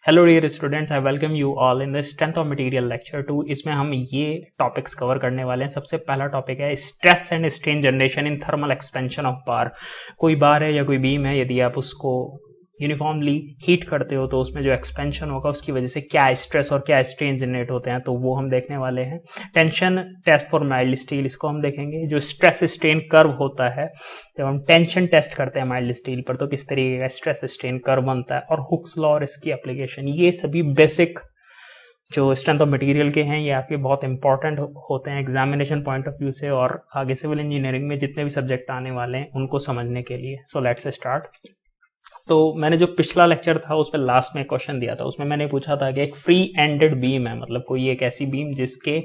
Hello dear students, I welcome you all in the strength of material lecture 2। इसमें हम ये topics cover करने वाले हैं। सबसे पहला टॉपिक है stress and strain generation in thermal expansion of बार। कोई बार है या कोई बीम है, यदि आप उसको यूनिफॉर्मली हीट करते हो तो उसमें जो एक्सपेंशन होगा उसकी वजह से क्या स्ट्रेस और क्या स्ट्रेन जनरेट होते हैं, तो वो हम देखने वाले हैं। Tension test for mild steel, इसको हम देखेंगे। जो स्ट्रेस स्ट्रेन कर्व होता है, जब हम टेंशन टेस्ट करते हैं माइल्ड स्टील पर, तो किस तरीके का स्ट्रेस स्ट्रेन कर्व बनता है, और हुक्स लॉ और इसकी एप्लीकेशन। ये सभी बेसिक जो स्ट्रेंथ ऑफ मटेरियल के हैं, ये आपके बहुत इंपॉर्टेंट होते हैं एग्जामिनेशन पॉइंट ऑफ व्यू से, और आगे सिविल इंजीनियरिंग में जितने भी सब्जेक्ट आने वाले हैं उनको समझने के लिए। So let's start. तो मैंने जो पिछला लेक्चर था उस पर लास्ट में क्वेश्चन दिया था, उसमें मैंने पूछा था कि एक फ्री एंडेड बीम है, मतलब कोई एक ऐसी बीम जिसके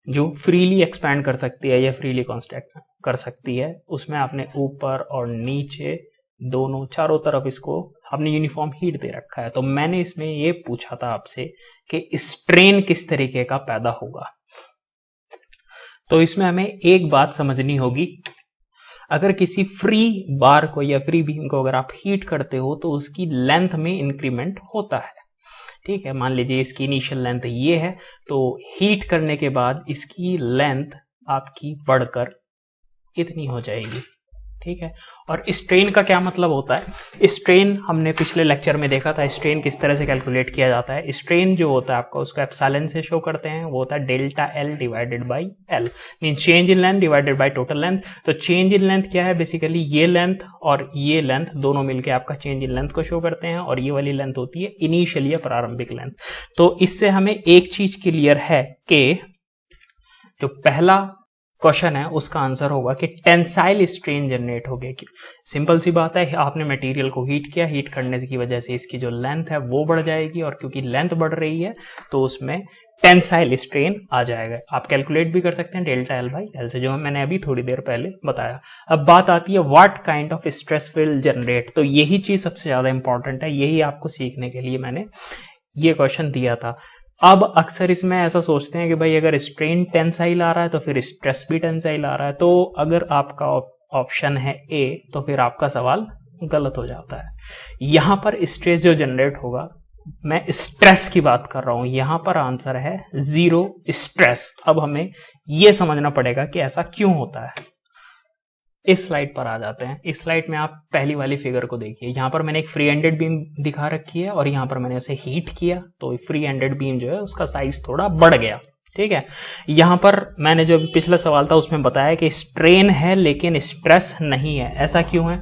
जो फ्रीली एक्सपैंड कर सकती है या फ्रीली कॉन्स्ट्रैक्ट कर सकती है, उसमें आपने ऊपर और नीचे दोनों चारों तरफ इसको आपने यूनिफॉर्म हीट दे रखा है। तो मैंने इसमें ये पूछा था आपसे कि स्ट्रेन किस तरीके का पैदा होगा। तो इसमें हमें एक बात समझनी होगी, अगर किसी फ्री बार को या फ्री बीम को अगर आप हीट करते हो तो उसकी लेंथ में इंक्रीमेंट होता है। ठीक है, मान लीजिए इसकी इनिशियल लेंथ ये है, तो हीट करने के बाद इसकी लेंथ आपकी बढ़कर इतनी हो जाएगी। ठीक है, और स्ट्रेन का क्या मतलब होता है? स्ट्रेन हमने पिछले लेक्चर में देखा था, स्ट्रेन किस तरह से कैलकुलेट किया जाता है। स्ट्रेन जो होता है आपका, उसका एप्सिलॉन से शो करते हैं, वो होता है delta L divided by L, mean change in length divided by total length. तो चेंज इन लेंथ क्या है? बेसिकली ये लेंथ और ये लेंथ दोनों मिलकर आपका चेंज इन लेंथ को शो करते हैं, और ये वाली लेंथ होती है इनिशियल या प्रारंभिक लेंथ। तो इससे हमें एक चीज क्लियर है कि जो पहला क्वेश्चन है उसका आंसर होगा कि टेंसाइल स्ट्रेन जनरेट हो गया। सिंपल सी बात है, आपने मटेरियल को हीट किया, हीट करने की वजह से इसकी जो लेंथ है वो बढ़ जाएगी, और क्योंकि लेंथ बढ़ रही है तो उसमें टेंसाइल स्ट्रेन आ जाएगा। आप कैलकुलेट भी कर सकते हैं डेल्टा एल बाई एल से, जो मैंने अभी थोड़ी देर पहले बताया। अब बात आती है what kind of stress will generate. तो यही चीज सबसे ज्यादा इंपॉर्टेंट है, यही आपको सीखने के लिए मैंने ये क्वेश्चन दिया था। अब अक्सर इसमें ऐसा सोचते हैं कि भाई अगर स्ट्रेन टेंसाइल आ रहा है तो फिर स्ट्रेस भी टेंसाइल आ रहा है। तो अगर आपका ऑप्शन है ए, तो फिर आपका सवाल गलत हो जाता है। यहां पर स्ट्रेस जो जनरेट होगा, मैं स्ट्रेस की बात कर रहा हूं, यहां पर आंसर है जीरो स्ट्रेस। अब हमें यह समझना पड़ेगा कि ऐसा क्यों होता है। इस स्लाइड पर आ जाते हैं। इस स्लाइड में आप पहली वाली फिगर को देखिए, यहां पर मैंने एक फ्री एंडेड बीम दिखा रखी है और यहां पर मैंने उसे हीट किया, तो फ्री एंडेड बीम जो है उसका साइज थोड़ा बढ़ गया। ठीक है, यहां पर मैंने जो पिछला सवाल था उसमें बताया कि स्ट्रेन है लेकिन स्ट्रेस नहीं है। ऐसा क्यों है?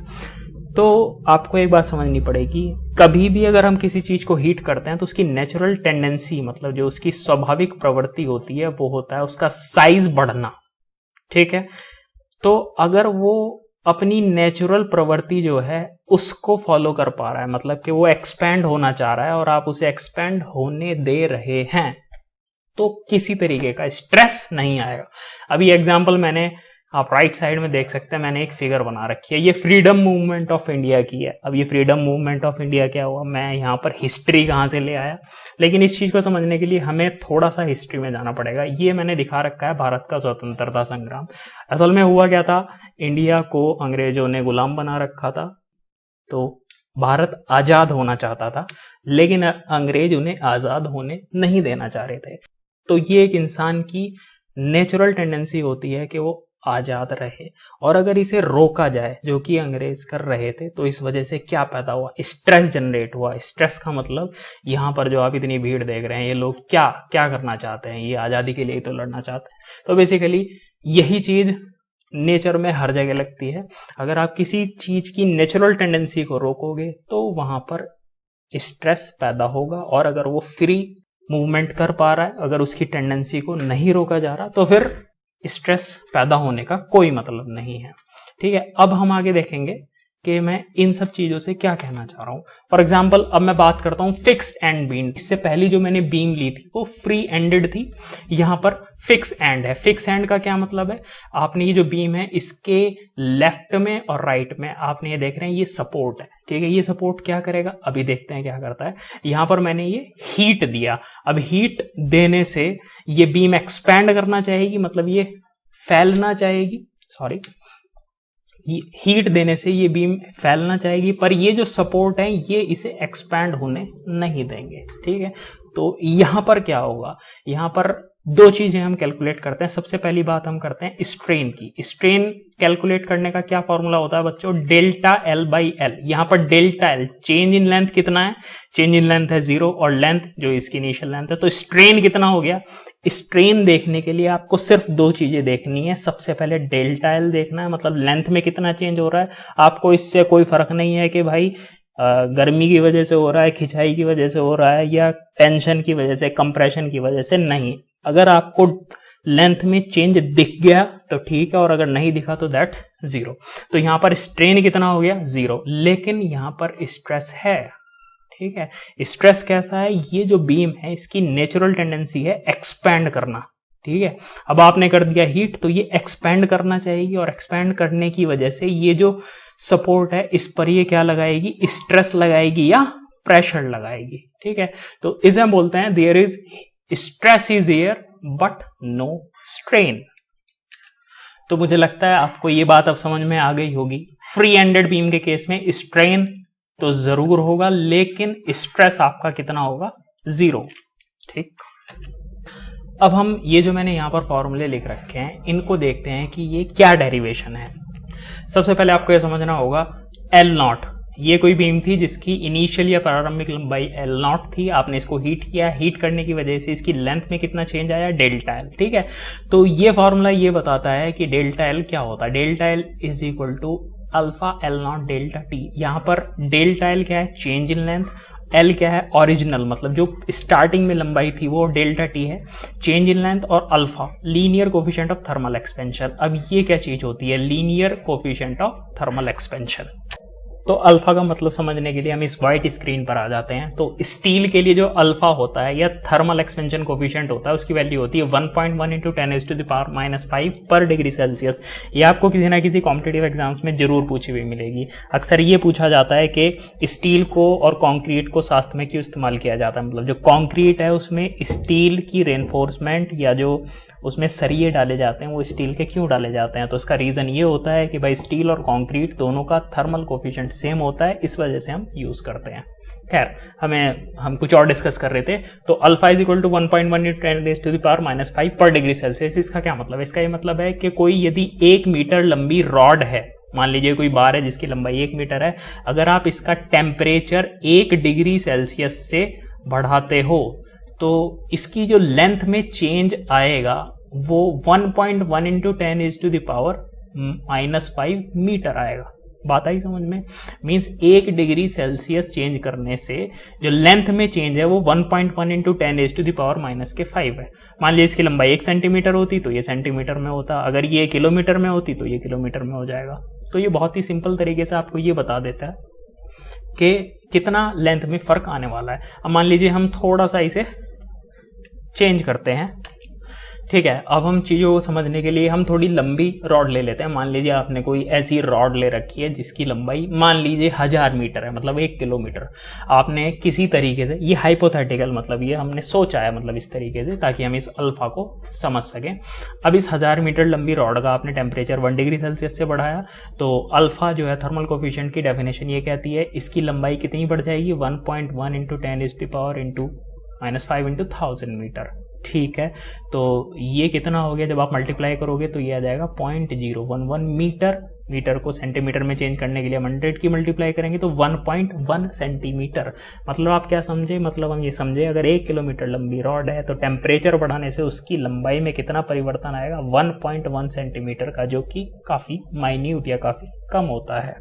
तो आपको एक बात समझनी पड़ेगी, कभी भी अगर हम किसी चीज को हीट करते हैं तो उसकी नेचुरल टेंडेंसी, मतलब जो उसकी स्वाभाविक प्रवृत्ति होती है, वो होता है उसका साइज बढ़ना। ठीक है, तो अगर वो अपनी नेचुरल प्रवृत्ति जो है उसको फॉलो कर पा रहा है, मतलब कि वो एक्सपैंड होना चाह रहा है और आप उसे एक्सपैंड होने दे रहे हैं, तो किसी तरीके का स्ट्रेस नहीं आएगा। अभी एग्जांपल मैंने, आप राइट साइड में देख सकते हैं, मैंने एक फिगर बना रखी है, ये फ्रीडम मूवमेंट ऑफ इंडिया की है। अब ये फ्रीडम मूवमेंट ऑफ इंडिया क्या हुआ, मैं यहाँ पर हिस्ट्री कहाँ से ले आया, लेकिन इस चीज को समझने के लिए हमें थोड़ा सा हिस्ट्री में जाना पड़ेगा। ये मैंने दिखा रखा है भारत का स्वतंत्रता संग्राम। असल में हुआ क्या था, इंडिया को अंग्रेजों ने गुलाम बना रखा था, तो भारत आजाद होना चाहता था, लेकिन अंग्रेज उन्हें आजाद होने नहीं देना चाह रहे थे। तो ये एक इंसान की नेचुरल टेंडेंसी होती है कि वो आजाद रहे, और अगर इसे रोका जाए, जो कि अंग्रेज कर रहे थे, तो इस वजह से क्या पैदा हुआ? स्ट्रेस जनरेट हुआ। स्ट्रेस का मतलब यहाँ पर जो आप इतनी भीड़ देख रहे हैं, ये लोग क्या क्या करना चाहते हैं? ये आजादी के लिए तो लड़ना चाहते हैं। तो बेसिकली यही चीज नेचर में हर जगह लगती है। अगर आप किसी चीज की नेचुरल टेंडेंसी को रोकोगे तो वहां पर स्ट्रेस पैदा होगा, और अगर वो फ्री मूवमेंट कर पा रहा है, अगर उसकी टेंडेंसी को नहीं रोका जा रहा, तो फिर स्ट्रेस पैदा होने का कोई मतलब नहीं है। ठीक है, अब हम आगे देखेंगे कि मैं इन सब चीजों से क्या कहना चाह रहा हूं। फॉर एग्जाम्पल, अब मैं बात करता हूं फिक्स एंड बीम। इससे पहली जो मैंने बीम ली थी वो फ्री एंडेड थी, यहां पर फिक्स एंड है। फिक्स एंड का क्या मतलब है? आपने ये जो बीम है इसके लेफ्ट में और राइट में आपने ये देख रहे हैं, ये सपोर्ट है। ठीक है, ये सपोर्ट क्या करेगा, अभी देखते हैं क्या करता है। यहां पर मैंने ये हीट दिया, अब हीट देने से ये बीम एक्सपैंड करना चाहेगी, मतलब ये फैलना चाहेगी, सॉरी, हीट देने से ये बीम फैलना चाहेगी, पर ये जो सपोर्ट है ये इसे एक्सपैंड होने नहीं देंगे। ठीक है, तो यहां पर क्या होगा, यहां पर दो चीजें हम कैलकुलेट करते हैं। सबसे पहली बात हम करते हैं स्ट्रेन की। स्ट्रेन कैलकुलेट करने का क्या फॉर्मूला होता है बच्चों, डेल्टा एल बाई एल। यहां पर delta L change in length कितना है, चेंज इन लेंथ है 0 और लेंथ जो इसकी इनिशियल लेंथ है, तो स्ट्रेन कितना हो गया। स्ट्रेन देखने के लिए आपको सिर्फ दो चीजें देखनी है। सबसे पहले डेल्टा एल देखना है, मतलब लेंथ में कितना चेंज हो रहा है। आपको इससे कोई फर्क नहीं है कि भाई गर्मी की वजह से हो रहा है, खिंचाई की वजह से हो रहा है, या टेंशन की वजह से, कंप्रेशन की वजह से, नहीं। अगर आपको लेंथ में चेंज दिख गया तो ठीक है, और अगर नहीं दिखा तो दैट्स 0। तो यहां पर स्ट्रेन कितना हो गया 0, लेकिन यहां पर स्ट्रेस है। ठीक है, स्ट्रेस कैसा है, ये जो बीम है इसकी नेचुरल टेंडेंसी है एक्सपैंड करना। ठीक है, अब आपने कर दिया हीट तो ये एक्सपैंड करना चाहेगी, और एक्सपैंड करने की वजह से ये जो सपोर्ट है इस पर ये क्या लगाएगी, स्ट्रेस लगाएगी या प्रेशर लगाएगी। ठीक है, तो इसे हम बोलते हैं there is stress is here but no strain. तो मुझे लगता है आपको ये बात अब समझ में आ गई होगी। फ्री एंडेड बीम के केस में स्ट्रेन तो जरूर होगा, लेकिन स्ट्रेस आपका कितना होगा, 0। ठीक, अब हम ये जो मैंने यहां पर फॉर्मूले लिख रखे हैं इनको देखते हैं कि ये क्या डेरिवेशन है। सबसे पहले आपको ये समझना होगा L0, ये कोई बीम थी जिसकी इनिशियल या प्रारंभिक लंबाई L0 थी। आपने इसको हीट किया, हीट करने की वजह से इसकी लेंथ में कितना चेंज आया, डेल्टा एल। ठीक है, तो ये फॉर्मूला ये बताता है कि डेल्टा एल क्या होता है, delta L is equal to alpha L0 delta T. यहां पर डेल्टा एल क्या है, चेंज इन लेंथ, एल क्या है, ओरिजिनल मतलब जो स्टार्टिंग में लंबाई थी वो डेल्टा टी है, चेंज इन लेंथ, और alpha linear coefficient of thermal expansion. अब ये क्या चीज होती है, linear coefficient of thermal expansion. तो अल्फा का मतलब समझने के लिए हम इस व्हाइट स्क्रीन पर आ जाते हैं। तो स्टील के लिए जो अल्फा होता है या थर्मल एक्सपेंशन कोफिशिएंट होता है उसकी वैल्यू होती है 1.1 इंटू 10⁻⁻5 पर डिग्री सेल्सियस। ये आपको किसी ना किसी कॉम्पिटिटिव एग्जाम्स में जरूर पूछी हुई मिलेगी। अक्सर ये पूछा जाता है कि स्टील को और कॉन्क्रीट को साथ में क्यों इस्तेमाल किया जाता है, मतलब जो कॉन्क्रीट है उसमें स्टील की रेनफोर्समेंट या जो उसमें सरिये डाले जाते हैं वो स्टील के क्यों डाले जाते हैं। तो इसका रीजन ये होता है कि भाई स्टील और कंक्रीट दोनों का थर्मल कोफिशिएंट सेम होता है, इस वजह से हम यूज करते हैं। खैर, हम कुछ और डिस्कस कर रहे थे। तो alpha is equal to 1.1 into 10⁻⁵ per degree Celsius. इसका क्या मतलब है, इसका ये मतलब है कि कोई यदि 1 मीटर लंबी रॉड है, मान लीजिए कोई बार है जिसकी लंबाई 1 मीटर है, अगर आप इसका टेम्परेचर 1 डिग्री सेल्सियस से बढ़ाते हो तो इसकी जो लेंथ में चेंज आएगा वो 1.1 इंटू 10⁻⁻5 मीटर आएगा। बात आई समझ में, मींस 1 डिग्री सेल्सियस चेंज करने से जो लेंथ में चेंज है वो 1.1 इंटू 10⁻⁻5 है। मान लीजिए इसकी लंबाई 1 सेंटीमीटर होती तो ये सेंटीमीटर में होता, अगर ये किलोमीटर में होती तो ये किलोमीटर में हो जाएगा। तो ये बहुत ही सिंपल तरीके से आपको ये बता देता है कि कितना लेंथ में फर्क आने वाला है। अब मान लीजिए हम थोड़ा सा इसे चेंज करते हैं। ठीक है, अब हम चीजों को समझने के लिए हम थोड़ी लंबी रॉड ले लेते हैं। मान लीजिए आपने कोई ऐसी रॉड ले रखी है जिसकी लंबाई मान लीजिए 1000 मीटर है, मतलब 1 किलोमीटर। आपने किसी तरीके से, ये हाइपोथेटिकल मतलब ये हमने सोचा है मतलब इस तरीके से ताकि हम इस अल्फा को समझ सकें। अब इस 1000 मीटर लंबी रॉड का आपने टेम्परेचर 1 डिग्री सेल्सियस से बढ़ाया तो अल्फा जो है थर्मल कोफिशिएंट की डेफिनेशन ये कहती है इसकी लंबाई कितनी बढ़ जाएगी, 1.1 इंटू 10⁻⁻5 इंटू 1000 मीटर। ठीक है, तो ये कितना हो गया, जब आप मल्टीप्लाई करोगे तो ये आ जाएगा 0.011 मीटर। मीटर को सेंटीमीटर में चेंज करने के लिए हम 100 की मल्टीप्लाई करेंगे तो 1.1 सेंटीमीटर। मतलब आप क्या समझे, मतलब हम ये समझे अगर 1 किलोमीटर लंबी रॉड है तो टेम्परेचर बढ़ाने से उसकी लंबाई में कितना परिवर्तन आएगा, 1.1 सेंटीमीटर का, जो कि काफी माइन्यूट या काफी कम होता है।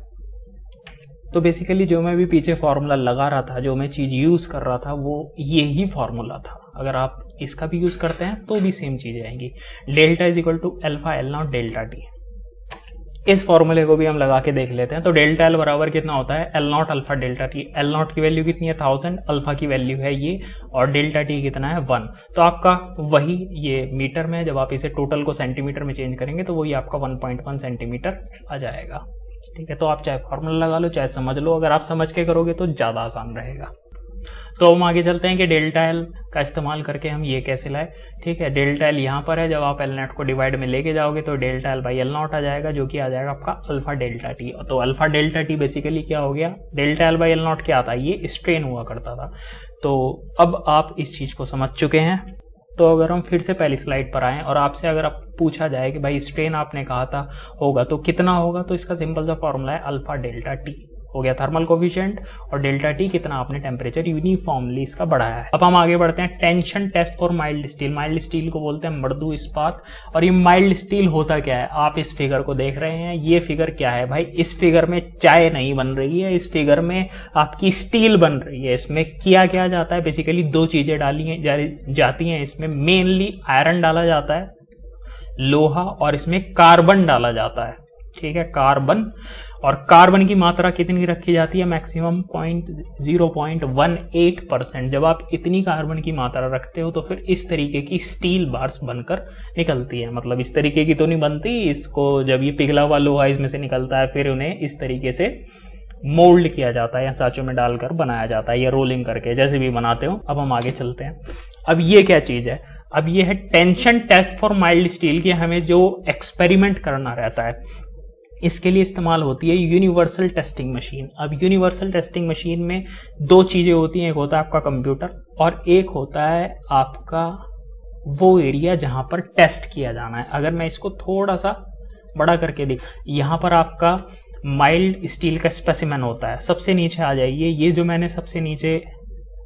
तो बेसिकली जो मैं भी पीछे फॉर्मूला लगा रहा था, जो मैं चीज यूज कर रहा था वो ये ही फॉर्मूला था। अगर आप इसका भी यूज करते हैं तो भी सेम चीजें आएंगी। Delta is equal to alpha L0 delta T. इस फॉर्मूले को भी हम लगा के देख लेते हैं। तो डेल्टा एल बराबर कितना होता है, L0 alpha delta T. L0 की वैल्यू कितनी है 1000, अल्फा की वैल्यू है ये, और डेल्टा टी कितना है 1। तो आपका वही ये मीटर में, जब आप इसे टोटल को सेंटीमीटर में चेंज करेंगे तो वही आपका 1.1 सेंटीमीटर आ जाएगा। ठीक है, तो आप चाहे फॉर्मूला लगा लो चाहे समझ लो, अगर आप समझ के करोगे तो ज्यादा आसान रहेगा। तो हम आगे चलते हैं कि डेल्टा एल का इस्तेमाल करके हम ये कैसे लाए। ठीक है, डेल्टा एल यहाँ पर है, जब आप एल नेट को डिवाइड में लेके जाओगे तो delta L by L naught आ जाएगा, जो कि आ जाएगा आपका अल्फा डेल्टा टी। तो अल्फा डेल्टा टी बेसिकली क्या हो गया, delta L by L naught क्या था, ये स्ट्रेन हुआ करता था। तो अब आप इस चीज को समझ चुके हैं। तो अगर हम फिर से पहली स्लाइड पर आएं और आपसे अगर आप पूछा जाए कि भाई स्ट्रेन आपने कहा था होगा तो कितना होगा, तो इसका सिंपल सा फॉर्मूला है अल्फा डेल्टा टी हो गया थर्मल कोफिशिएंट, और डेल्टा टी कितना आपने टेम्परेचर यूनिफॉर्मली इसका बढ़ाया है। अब हम आगे बढ़ते हैं, tension test for mild steel. Mild steel को बोलते हैं मृदु इस्पात। और ये माइल्ड स्टील होता क्या है, आप इस फिगर को देख रहे हैं, ये फिगर क्या है भाई, इस फिगर में चाय नहीं बन रही है, इस फिगर में आपकी स्टील बन रही है। इसमें किया क्या जाता है, बेसिकली दो चीजें डाली जाती हैं इसमें, मेनली आयरन डाला जाता है, लोहा, और इसमें कार्बन डाला जाता है। ठीक है, कार्बन, और कार्बन की मात्रा कितनी रखी जाती है, मैक्सिमम 0.18%। जब आप इतनी कार्बन की मात्रा रखते हो तो फिर इस तरीके की स्टील बार्स बनकर निकलती है। मतलब इस तरीके की तो नहीं बनती, इसको जब ये पिघला हुआ लोहा इसमें से निकलता है फिर उन्हें इस तरीके से मोल्ड किया जाता है या सांचों में डालकर बनाया जाता है, या रोलिंग करके, जैसे भी बनाते हो। अब हम आगे चलते हैं। अब ये क्या चीज है, अब ये है tension test for mild steel की हमें जो एक्सपेरिमेंट करना रहता है, इसके लिए इस्तेमाल होती है यूनिवर्सल टेस्टिंग मशीन। अब यूनिवर्सल टेस्टिंग मशीन में दो चीजें होती हैं, एक होता है आपका कंप्यूटर और एक होता है आपका वो एरिया जहां पर टेस्ट किया जाना है। अगर मैं इसको थोड़ा सा बड़ा करके देख, यहां पर आपका माइल्ड स्टील का स्पेसिमेन होता है, सबसे नीचे आ जाइए, ये जो मैंने सबसे नीचे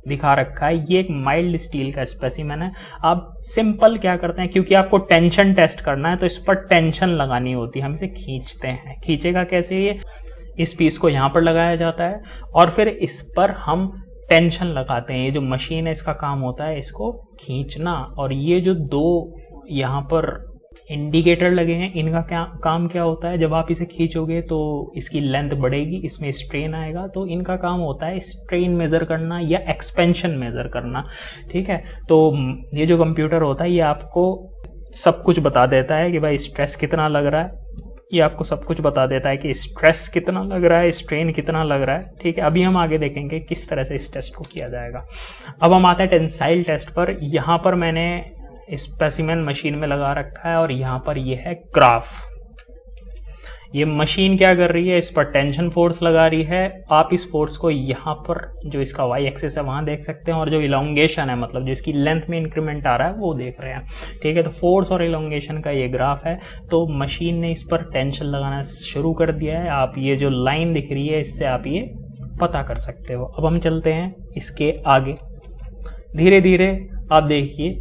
दिखा रखा है ये एक माइल्ड स्टील का स्पेसिमेन है। आप सिंपल क्या करते हैं, क्योंकि आपको टेंशन टेस्ट करना है तो इस पर टेंशन लगानी होती है, हम इसे खींचते हैं। खींचेगा कैसे, ये इस पीस को यहां पर लगाया जाता है और फिर इस पर हम टेंशन लगाते हैं। ये जो मशीन है इसका काम होता है इसको खींचना, और ये जो दो यहाँ पर इंडिकेटर लगे हैं इनका क्या काम क्या होता है, जब आप इसे खींचोगे तो इसकी लेंथ बढ़ेगी, इसमें स्ट्रेन आएगा, तो इनका काम होता है स्ट्रेन मेजर करना या एक्सपेंशन मेजर करना। ठीक है, तो ये जो कंप्यूटर होता है ये आपको सब कुछ बता देता है कि भाई स्ट्रेस कितना लग रहा है, ये आपको सब कुछ बता देता है कि स्ट्रेस कितना लग रहा है, स्ट्रेन कितना लग रहा है। ठीक है, अभी हम आगे देखेंगे किस तरह से इस टेस्ट को किया जाएगा। अब हम आते हैं टेंसाइल टेस्ट पर। यहाँ पर मैंने स्पेसिमेन मशीन में लगा रखा है और यहाँ पर ये है ग्राफ। ये मशीन क्या कर रही है, इस पर टेंशन फोर्स लगा रही है। आप इस फोर्स को यहाँ पर जो इसका वाई एक्सिस है वहां देख सकते हैं, और जो इलोंगेशन है मतलब जिसकी लेंथ में इंक्रीमेंट आ रहा है वो देख रहे हैं। ठीक है, तो फोर्स और इलोंगेशन का ये ग्राफ है। तो मशीन ने इस पर टेंशन लगाना शुरू कर दिया है। आप ये जो लाइन दिख रही है इससे आप ये पता कर सकते हो। अब हम चलते हैं इसके आगे, धीरे धीरे आप देखिए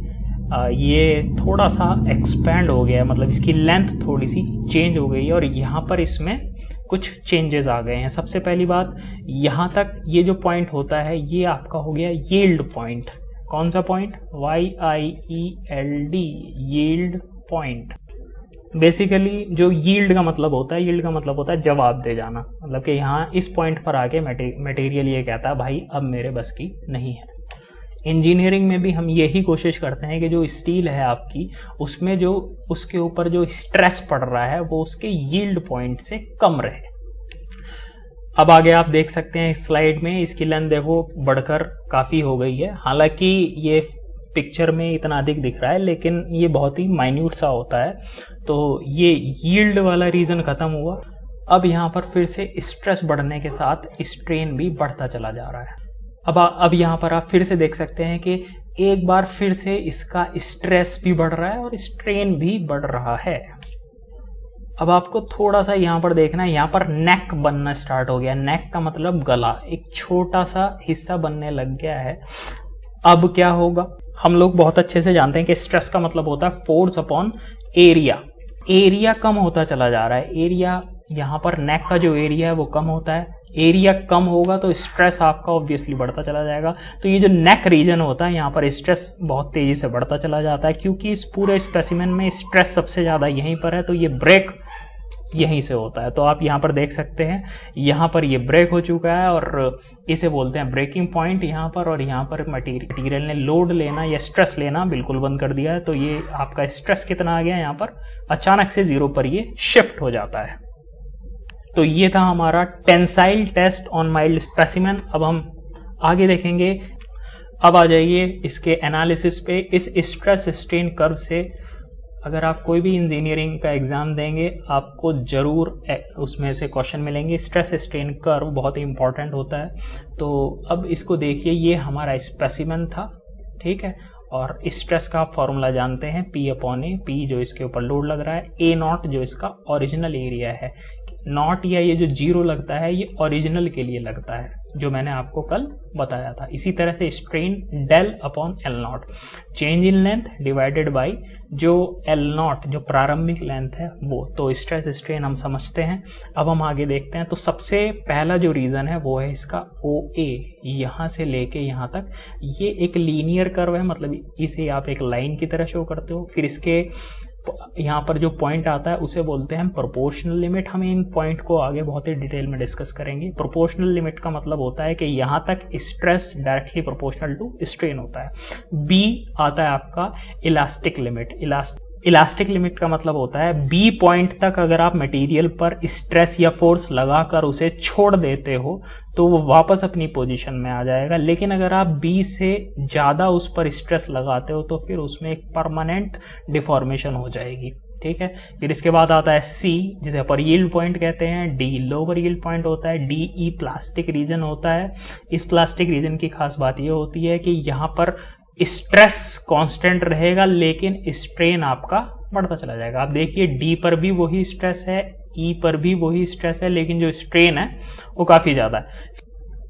ये थोड़ा सा एक्सपैंड हो गया है, मतलब इसकी लेंथ थोड़ी सी चेंज हो गई है और यहाँ पर इसमें कुछ चेंजेस आ गए हैं। सबसे पहली बात, यहाँ तक ये जो पॉइंट होता है ये आपका हो गया यील्ड पॉइंट। कौन सा point, YIELD, yield point. Basically जो यील्ड का मतलब होता है, यील्ड का मतलब होता है जवाब दे जाना, मतलब कि यहाँ इस पॉइंट पर आके मटेरियल ये कहता है भाई अब मेरे बस की नहीं है। इंजीनियरिंग में भी हम यही कोशिश करते हैं कि जो स्टील है आपकी उसमें जो उसके ऊपर जो स्ट्रेस पड़ रहा है वो उसके यील्ड पॉइंट से कम रहे। अब आगे आप देख सकते हैं इस स्लाइड में इसकी लेंथ देखो बढ़कर काफी हो गई है। हालांकि ये पिक्चर में इतना अधिक दिख रहा है लेकिन ये बहुत ही माइन्यूट सा होता है। तो ये यील्ड वाला रीजन खत्म हुआ। अब यहाँ पर फिर से स्ट्रेस बढ़ने के साथ स्ट्रेन भी बढ़ता चला जा रहा है। अब यहाँ पर आप फिर से देख सकते हैं कि एक बार फिर से इसका स्ट्रेस भी बढ़ रहा है और स्ट्रेन भी बढ़ रहा है। अब आपको थोड़ा सा यहाँ पर देखना है, यहाँ पर नेक बनना स्टार्ट हो गया। नेक का मतलब गला, एक छोटा सा हिस्सा बनने लग गया है। अब क्या होगा, हम लोग बहुत अच्छे से जानते हैं कि स्ट्रेस का मतलब होता है फोर्स अपॉन एरिया। एरिया कम होता चला जा रहा है। एरिया यहाँ पर नेक का जो एरिया है वो कम होता है। एरिया कम होगा तो स्ट्रेस आपका ऑब्वियसली बढ़ता चला जाएगा। तो ये जो नेक रीजन होता है यहाँ पर स्ट्रेस बहुत तेजी से बढ़ता चला जाता है, क्योंकि इस पूरे स्पेसिमेन में स्ट्रेस सबसे ज्यादा यहीं पर है। तो ये ब्रेक यहीं से होता है। तो आप यहाँ पर देख सकते हैं यहाँ पर ये ब्रेक हो चुका है और इसे बोलते हैं ब्रेकिंग पॉइंट यहाँ पर। और यहाँ पर मटेरियल ने लोड लेना या स्ट्रेस लेना बिल्कुल बंद कर दिया है। तो ये आपका स्ट्रेस कितना आ गया, यहाँ पर अचानक से 0 पर ये शिफ्ट हो जाता है। तो ये था हमारा tensile test on mild specimen. अब हम आगे देखेंगे। अब आ जाइए इसके एनालिसिस पे। इस स्ट्रेस स्ट्रेन कर्व से अगर आप कोई भी इंजीनियरिंग का एग्जाम देंगे आपको जरूर उसमें से क्वेश्चन मिलेंगे। स्ट्रेस स्ट्रेन कर्व बहुत ही इंपॉर्टेंट होता है। तो अब इसको देखिए, ये हमारा स्पेसिमेन था, ठीक है, और स्ट्रेस का आप फॉर्मूला जानते हैं, P/A, P जो इसके ऊपर लोड लग रहा है, A0 जो इसका ओरिजिनल एरिया है। नॉट या ये जो जीरो लगता है ये ओरिजिनल के लिए लगता है, जो मैंने आपको कल बताया था। इसी तरह से strain del/L0, change in length divided by जो L0 जो प्रारंभिक लेंथ है वो। तो स्ट्रेस स्ट्रेन हम समझते हैं। अब हम आगे देखते हैं। तो सबसे पहला जो रीजन है वो है इसका OA, यहाँ से लेके यहाँ तक ये एक लीनियर कर्व है, मतलब इसे आप एक लाइन की तरह शो करते हो। फिर इसके यहाँ पर जो पॉइंट आता है उसे बोलते हैं प्रोपोर्शनल लिमिट। हम इन पॉइंट को आगे बहुत ही डिटेल में डिस्कस करेंगे। प्रोपोर्शनल लिमिट का मतलब होता है कि यहाँ तक stress directly proportional to strain होता है। बी आता है आपका इलास्टिक लिमिट। इलास्टिक लिमिट का मतलब होता है बी पॉइंट तक अगर आप मटेरियल पर स्ट्रेस या फोर्स लगाकर उसे छोड़ देते हो तो वो वापस अपनी पोजीशन में आ जाएगा, लेकिन अगर आप बी से ज्यादा उस पर स्ट्रेस लगाते हो तो फिर उसमें एक परमानेंट डिफॉर्मेशन हो जाएगी, ठीक है। फिर इसके बाद आता है सी, जिसे अपर यील्ड पॉइंट कहते हैं। डी लोअर यील्ड पॉइंट होता है। डी ई प्लास्टिक रीजन होता है। इस प्लास्टिक रीजन की खास बात यह होती है कि यहाँ पर स्ट्रेस कांस्टेंट रहेगा लेकिन स्ट्रेन आपका बढ़ता चला जाएगा। आप देखिए डी पर भी वही स्ट्रेस है, ई पर भी वही स्ट्रेस है, लेकिन जो स्ट्रेन है वो काफी ज्यादा है।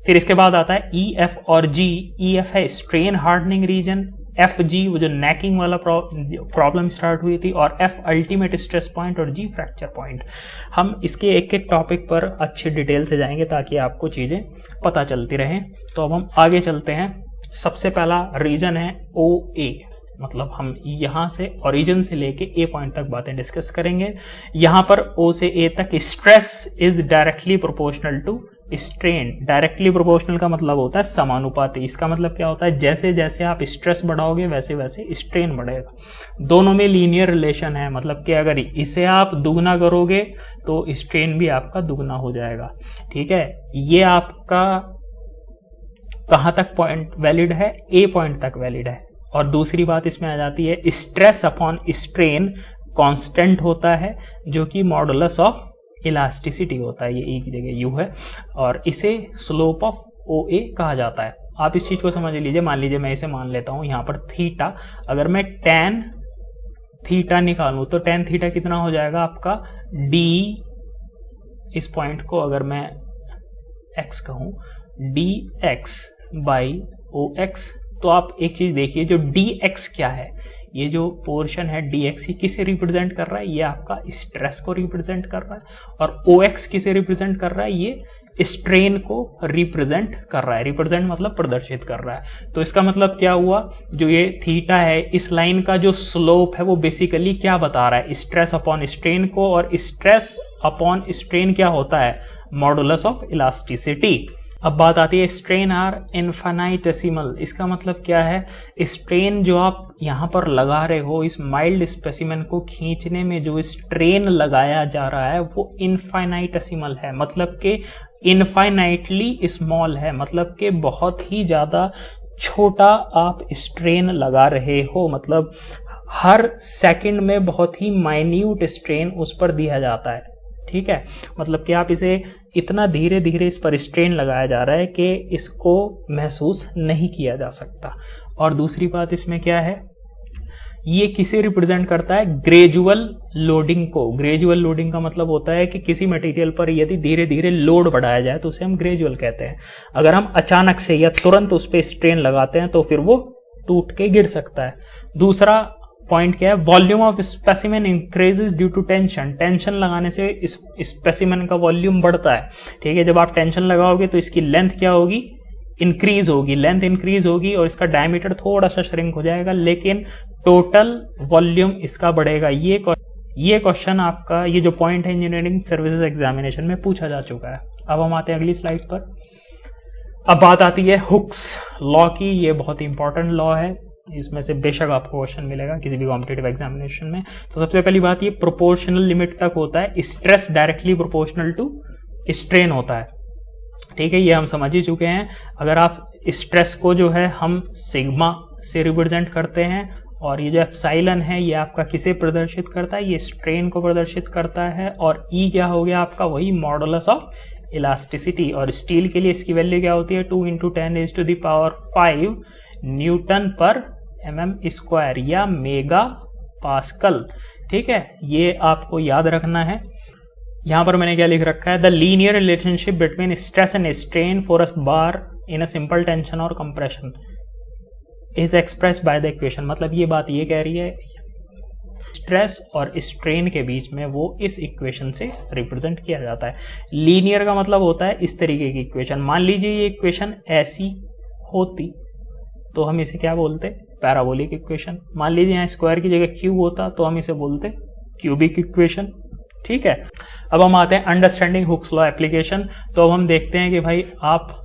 फिर इसके बाद आता है ई एफ और जी। ई एफ है strain hardening region, F G वो जो नेकिंग वाला प्रॉब्लम स्टार्ट हुई थी, और एफ अल्टीमेट स्ट्रेस पॉइंट, और जी फ्रैक्चर पॉइंट। हम इसके एक एक टॉपिक पर अच्छी डिटेल से जाएंगे ताकि आपको चीजें पता चलती रहें। तो अब हम आगे चलते हैं। सबसे पहला रीजन है OA, मतलब हम यहां से ओरिजिन से लेके A पॉइंट तक बातें डिस्कस करेंगे। यहां पर O से A तक stress is directly proportional to strain. Directly proportional का मतलब होता है समानुपाती। इसका मतलब क्या होता है, जैसे जैसे आप स्ट्रेस बढ़ाओगे वैसे वैसे स्ट्रेन बढ़ेगा। दोनों में लीनियर रिलेशन है, मतलब कि अगर इसे आप दुगना करोगे तो स्ट्रेन भी आपका दुगना हो जाएगा, ठीक है। ये आपका कहां तक पॉइंट वैलिड है, A पॉइंट तक वैलिड है। और दूसरी बात इसमें आ जाती है स्ट्रेस अपॉन स्ट्रेन कांस्टेंट होता है, जो कि मॉडुलस ऑफ इलास्टिसिटी होता है। ये E की जगह U है, और इसे स्लोप ऑफ OA कहा जाता है। आप इस चीज को समझ लीजिए। मान लीजिए मैं इसे मान लेता हूं यहाँ पर थीटा, अगर मैं tan थीटा निकालूं तो tan थीटा कितना हो जाएगा आपका D, इस पॉइंट को अगर मैं x कहूं, dx बाई OX। तो आप एक चीज देखिए, जो dx क्या है, ये जो पोर्शन है dx ये किसे रिप्रेजेंट कर रहा है, ये आपका स्ट्रेस को रिप्रेजेंट कर रहा है। और OX किसे रिप्रेजेंट कर रहा है, ये स्ट्रेन को रिप्रेजेंट कर रहा है। रिप्रेजेंट मतलब प्रदर्शित कर रहा है। तो इसका मतलब क्या हुआ, जो ये थीटा है इस लाइन का जो स्लोप है वो बेसिकली क्या बता रहा है, स्ट्रेस अपॉन स्ट्रेन को। और स्ट्रेस अपॉन स्ट्रेन क्या होता है, मॉडुलस ऑफ इलास्टिसिटी। अब बात आती है स्ट्रेन आर इनफाइनाइटेसिमल। इसका मतलब क्या है, स्ट्रेन जो आप यहां पर लगा रहे हो, इस माइल्ड स्पेसिमेन को खींचने में जो स्ट्रेन लगाया जा रहा है वो इनफाइनाइटेसिमल है, मतलब कि इनफाइनाइटली स्मॉल है, मतलब कि बहुत ही ज्यादा छोटा आप स्ट्रेन लगा रहे हो। मतलब हर सेकंड में बहुत ही माइन्यूट स्ट्रेन उस पर दिया जाता है, ठीक है। मतलब कि आप इसे इतना धीरे धीरे इस पर स्ट्रेन लगाया जा रहा है कि इसको महसूस नहीं किया जा सकता। और दूसरी बात इसमें क्या है, ये किसे रिप्रेजेंट करता है, ग्रेजुअल लोडिंग को। ग्रेजुअल लोडिंग का मतलब होता है कि किसी मटेरियल पर यदि धीरे धीरे लोड बढ़ाया जाए तो उसे हम ग्रेजुअल कहते हैं। अगर हम अचानक से या तुरंत उस पर स्ट्रेन लगाते हैं तो फिर वो टूट के गिर सकता है। दूसरा पॉइंट क्या है, volume of specimen increases due to tension. Tension लगाने से इस स्पेसिमेन का वॉल्यूम बढ़ता है, ठीक है। जब आप टेंशन लगाओगे तो इसकी लेंथ क्या होगी, इंक्रीज होगी, लेंथ इंक्रीज होगी, और इसका डायमीटर थोड़ा सा श्रिंक हो जाएगा, लेकिन टोटल वॉल्यूम इसका बढ़ेगा। ये क्वेश्चन आपका, ये जो पॉइंट है इंजीनियरिंग सर्विसेज एग्जामिनेशन में पूछा जा चुका है। अब हम आते हैं अगली स्लाइड पर। अब बात आती है हुक्स लॉ की। ये बहुत ही इंपॉर्टेंट लॉ है, इसमें से बेशक आपको क्वेश्चन मिलेगा किसी भी कॉम्पिटिटिव एग्जामिनेशन में। तो सबसे पहली बात, ये प्रोपोर्शनल लिमिट तक होता है, stress directly proportional to strain होता है, ठीक है। ये हम समझ ही चुके हैं। अगर आप स्ट्रेस को जो है हम सिग्मा से रिप्रेजेंट करते हैं, और ये जो एप्सिलॉन है ये आपका किसे प्रदर्शित करता है, ये स्ट्रेन को प्रदर्शित करता है, और ई क्या हो गया आपका, वही मॉडुलस ऑफ इलास्टिसिटी। और स्टील के लिए इसकी वैल्यू क्या होती है, 2 × 10⁵ न्यूटन पर mm² या मेगा पास्कल। ठीक है, ये आपको याद रखना है। यहां पर मैंने क्या लिख रखा है, the linear relationship between stress and strain for a bar in a simple tension और compression is expressed by the equation. मतलब ये बात ये कह रही है स्ट्रेस और स्ट्रेन के बीच में वो इस इक्वेशन से रिप्रेजेंट किया जाता है। लीनियर का मतलब होता है इस तरीके की इक्वेशन। मान लीजिए ये इक्वेशन ऐसी होती तो हम इसे क्या बोलते, पैराबोलिक इक्वेशन। मान लीजिए यहाँ स्क्वायर की जगह क्यूब होता तो हम इसे बोलते क्यूबिक इक्वेशन। ठीक है, अब हम आते हैं अंडरस्टैंडिंग हुक्स लॉ एप्लीकेशन। तो अब हम देखते हैं कि भाई आप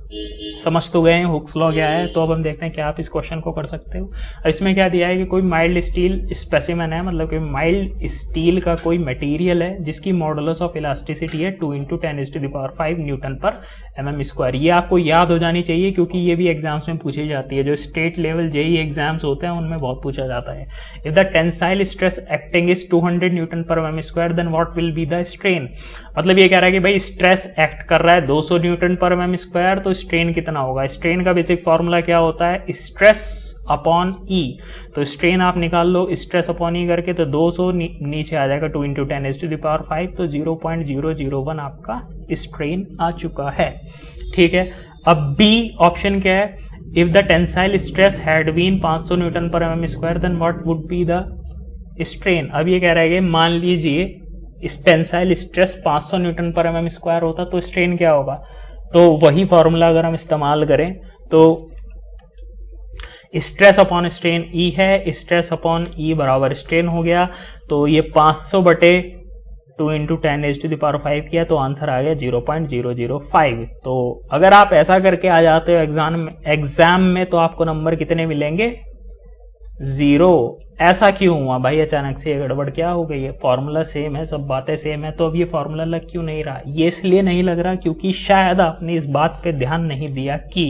समझ तो गए हैं हुक्स लॉ क्या है, तो अब हम देखते हैं कि आप इस क्वेश्चन को कर सकते हो। इसमें क्या दिया है कि कोई माइल्ड स्टील स्पेसिमेन है, मतलब कि माइल्ड स्टील का कोई मटेरियल है जिसकी मॉडुलस ऑफ इलास्टिसिटी है 2 × 10⁵ न्यूटन पर mm²। ये आपको याद हो जानी चाहिए क्योंकि ये भी एग्जाम्स में पूछी जाती है। जो स्टेट लेवल जेई एग्जाम्स होते हैं उनमें बहुत पूछा जाता है। If the tensile stress acting is 200 newton per mm² then what will be the strain. मतलब ये कह रहा है कि भाई स्ट्रेस एक्ट कर रहा है 200 न्यूटन पर mm², तो स्ट्रेन कितना होगा। स्ट्रेन का बेसिक फॉर्मूला क्या होता है, स्ट्रेस अपॉन ई। तो स्ट्रेन आप निकाल लो स्ट्रेस अपॉन ई करके, तो 200 नीचे आ जाएगा 2 × 10⁵, तो 0.001 आपका स्ट्रेन आ चुका है। ठीक है, अब बी ऑप्शन क्या है, if the tensile stress had been 500 newton per mm² then what would be the strain. अब ये कह रहा है कि मान लीजिए इस tensile stress 500 newton per mm² होता तो स्ट्रेन क्या होगा। तो वही फॉर्मूला अगर हम इस्तेमाल करें तो स्ट्रेस अपॉन स्ट्रेन ई है, स्ट्रेस अपॉन ई बराबर स्ट्रेन हो गया। तो ये 500 बटे 2 × 10⁵ किया तो आंसर आ गया 0.005। तो अगर आप ऐसा करके आ जाते हो एग्जाम में तो आपको नंबर कितने मिलेंगे, 0। ऐसा क्यों हुआ भाई, अचानक से गड़बड़ क्या हो गई है, फॉर्मूला सेम है, सब बातें सेम है, तो अब ये फॉर्मूला लग क्यों नहीं रहा। ये इसलिए नहीं लग रहा क्योंकि शायद आपने इस बात पे ध्यान नहीं दिया कि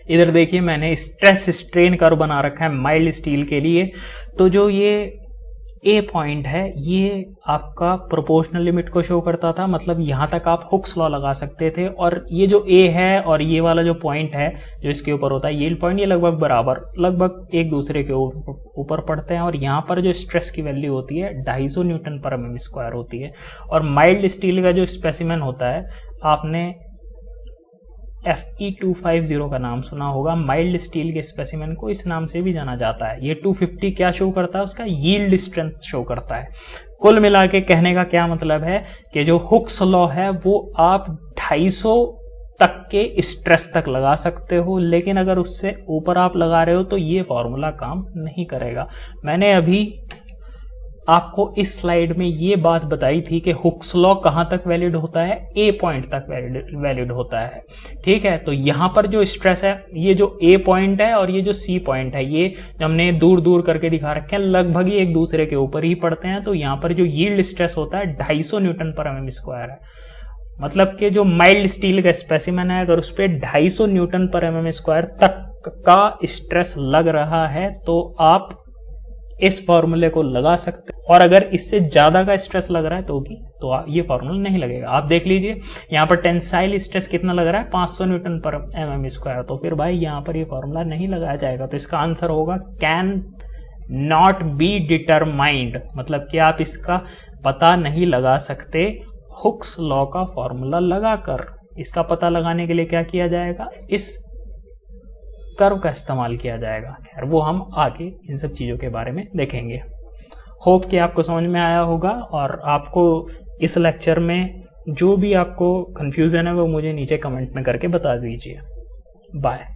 इधर देखिए मैंने स्ट्रेस स्ट्रेन कर्व बना रखा है माइल्ड स्टील के लिए। तो जो ये ए पॉइंट है ये आपका प्रोपोर्शनल लिमिट को शो करता था, मतलब यहां तक आप हुक्स लॉ लगा सकते थे। और ये जो ए है और ये वाला जो पॉइंट है जो इसके ऊपर होता है ये पॉइंट, ये लगभग बराबर, लगभग एक दूसरे के ऊपर पड़ते हैं। और यहाँ पर जो स्ट्रेस की वैल्यू होती है 250 न्यूटन पर mm² होती है। और माइल्ड स्टील का जो स्पेसिमेन होता है, आपने Fe250 का नाम सुना होगा। माइल्ड स्टील के स्पेसिमेन को इस नाम से भी जाना जाता है। ये 250 क्या शो करता है, उसका यील्ड स्ट्रेंथ शो करता है। कुल मिला के कहने का क्या मतलब है कि जो हुक्स लॉ है वो आप 250 तक के स्ट्रेस तक लगा सकते हो, लेकिन अगर उससे ऊपर आप लगा रहे हो तो ये फॉर्मूला काम नहीं करेगा। मैंने अभी आपको इस स्लाइड में ये बात बताई थी कि हुक्स लॉ कहां तक वैलिड होता है, ए पॉइंट तक वैलिड होता है। ठीक है, तो यहां पर जो स्ट्रेस है, ये जो ए पॉइंट है और ये जो सी पॉइंट है, ये हमने दूर दूर करके दिखा रखे हैं, लगभग ही एक दूसरे के ऊपर ही पड़ते हैं। तो यहां पर जो यील्ड स्ट्रेस होता है 250 न्यूटन पर mm² है। मतलब कि जो माइल्ड स्टील का स्पेसिमेन है, अगर उस पर 250 न्यूटन पर mm² तक का स्ट्रेस लग रहा है तो आप इस फॉर्मूले को लगा सकते हैं। और अगर इससे ज्यादा का स्ट्रेस लग रहा है तो ये फॉर्मूला नहीं लगेगा। आप देख लीजिए यहाँ पर टेंसाइल स्ट्रेस कितना लग रहा है, 500 न्यूटन पर mm²। तो फिर भाई यहाँ पर ये फॉर्मूला नहीं लगाया जाएगा। तो इसका आंसर होगा कैन नॉट बी डिटरमाइंड, मतलब कि आप इसका पता नहीं लगा सकते हुक्स लॉ का फॉर्मूला लगाकर। इसका पता लगाने के लिए क्या किया जाएगा, इस कर्व का इस्तेमाल किया जाएगा। खैर वो हम आगे इन सब चीजों के बारे में देखेंगे। होप कि आपको समझ में आया होगा, और आपको इस लेक्चर में जो भी आपको कंफ्यूजन है वो मुझे नीचे कमेंट में करके बता दीजिए। बाय।